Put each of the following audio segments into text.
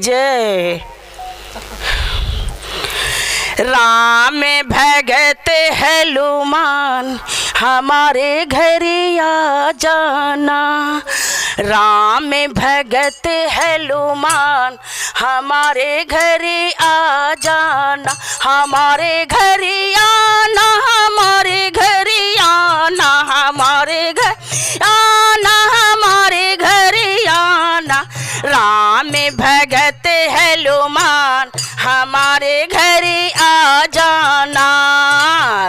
जय। राम भगत हनुमान हमारे घर आ जाना। राम भगत हनुमान हमारे घर आ जाना। हमारे घर आना, हमारे घर आना, हमारे घर आना, हमारे घर आना। राम भगत हनुमान हमारे घर आ जाना।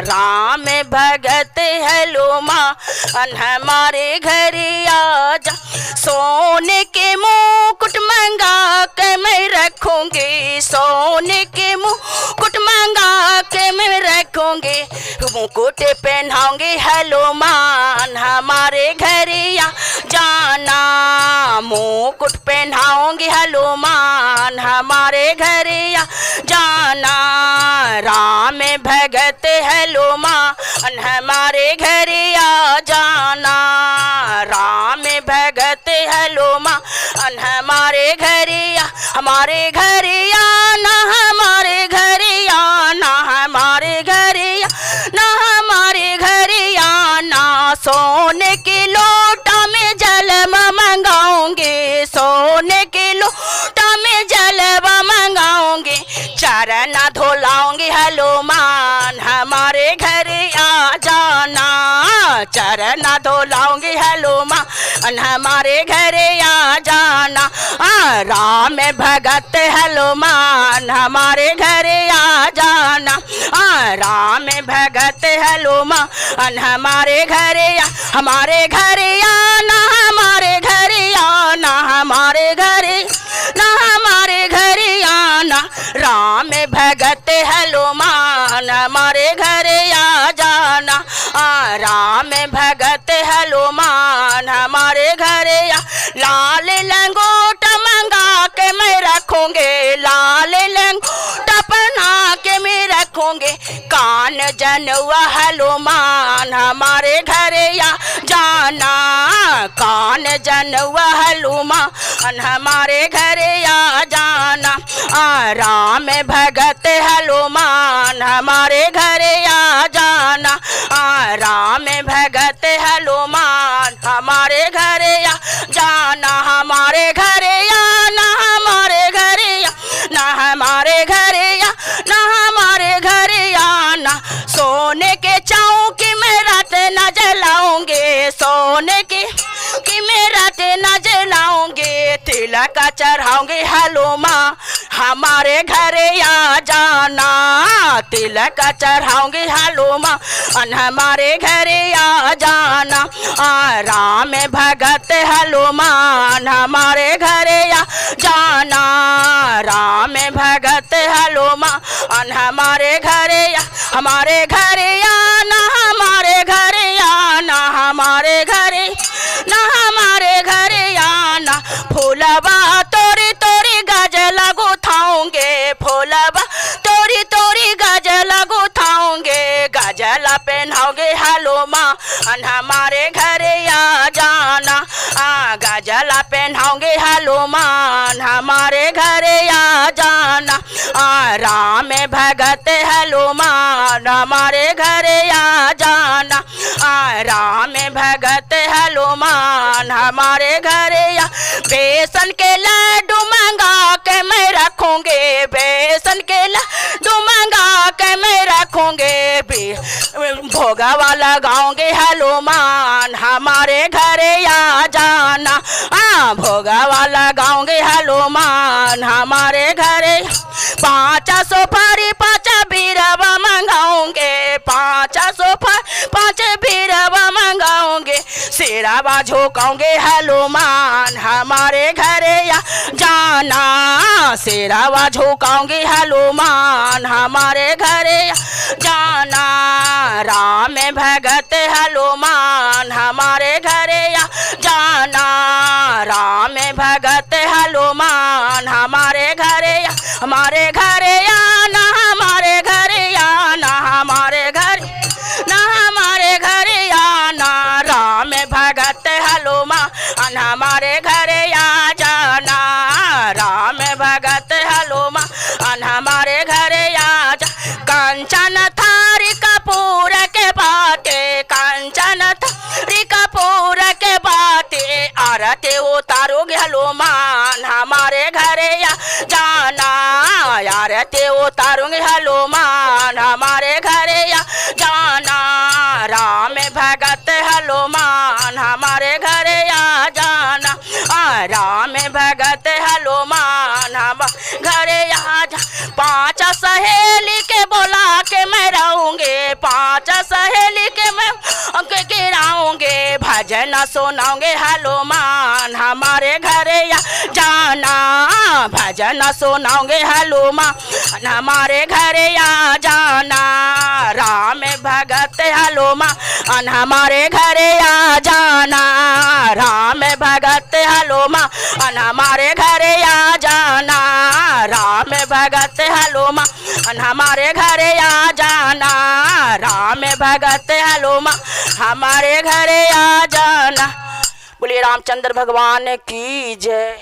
राम भगत हनुमान हमारे घर आ जा। सोने के मुकुट मंगा के मैं रखूंगी। सोने के मुकुट मंगा के मैं रखूंगी। मुकुट पहनाऊंगी हनुमान हमारे घर आ जाना। मुकुट पहनाऊंगी हनुमान हमारे घर आ जाना। राम भगत हनुमान हमारे घर आ जाना। राम भगत हनुमान हमारे घर आ, हमारे घर आना, हमारे घर आना, हमारे घर आना, हमारे घर आना। सोने के लोटा में जल मंगाऊंगे। सोने के लोटा में जलवा मंगाऊंगे। चरण धुलाऊंगी हनुमान हमारे घर आ जाना। चरण धुलाऊंगी हनुमान हमारे घर आ जाना। राम भगत हनुमान हमारे घर आ जाना। राम भगत हनुमान हमारे घर आ, हमारे घर आना, हमारे घर आना, हमारे घर ना, हमारे घर आना। राम भगत हनुमान हमारे घर आ जाना। राम भगत हनुमान हमारे घर आ। लाल लंगोटा मंगा के मैं रखूंगे। लाल लंगोटा पहना के मैं रखूंगे। कान जनवा हनुमान हमारे घर आ जाना। कान जनवा हनुमान हमारे घर आ जाना। राम भगत हनुमान हमारे घर आ जाना। राम भगत हनुमान हमारे घर आ जाना। हमारे घर आना, हमारे घर आना, हमारे घर आना, हमारे घर आना। सोने के चौकी में रात न जलाऊंगे। सोने के मैं रात न जलाऊंगे। तिलक चढ़ाऊंगे हनुमान हमारे घर आ जाना। तिलक चढ़ाऊंगे हनुमान हमारे घर आ जाना। राम भगत हनुमान हमारे घर आ जाना। राम भगत हनुमान हमारे घर आ, हमारे घर आना, हमारे घर आना, हमारे घर ना, हमारे घर आना। फूलवा तोरी तोरी गजल गुथाऊंगे। फूलवा तोरी तोरी गजल गुथाऊंगे। गजल पहनाओगे हनुमान हमारे घर आ जाना। गजल पहनाओगे हनुमान हमारे घर आ जाना। राम भगत हनुमान हमारे घर आ जाना। राम भगत हनुमान हमारे घर आ। बेसन के लड्डू मंगा के मैं रखूंगे। बेसन के लड्डू मंगा के मैं रखूंगे। भोगवा लगाऊंगे हनुमान हमारे घर आ जाना। भोगवा लगाऊंगे हनुमान हमारे घर। 5 सुपारी 5 बीरवा मंगाऊंगे। 5 सुपारी 5 बीरवा मंगाऊंगे। सिरवा झुकाऊंगे हनुमान हमारे घर आ जाना। सिरवा झुकाऊंगे हनुमान हमारे घर आ जाना। राम भगत हनुमान हमारे घर आ जाना। राम भगत हनुमान हमारे घर आ, हमारे घर आना, हमारे घर आना, हमारे घर ना, हमारे घर आना। राम भगत हनुमान हमारे घर आ जाना। राम भगत री कपूर के बाते आरती उतारोगे हनुमान हमारे घरे या जाना आरती उतारोगे हनुमान हमारे घरे या जाना राम भगत हनुमान हमारे घरे आ जाना राम भगत हनुमान हम घरे आ जा। 5 सहेली के बोला के मैं रहूंगे 5 सहेली के मैं अंक गिराऊंगे भजन सुनाऊंगे हनुमान हमारे घरे या जाना भजन सुनाऊंगे हनुमान हमारे घरे आ जाना राम भगत हनुमान हमारे घरे आ जाना राम भगत हनुमान हमारे घरे आ जाना राम भगत हनुमान हमारे घरे आ जाना राम भगत हनुमान हमारे घरे आ जाना। बोलिए रामचंद्र भगवान की जय।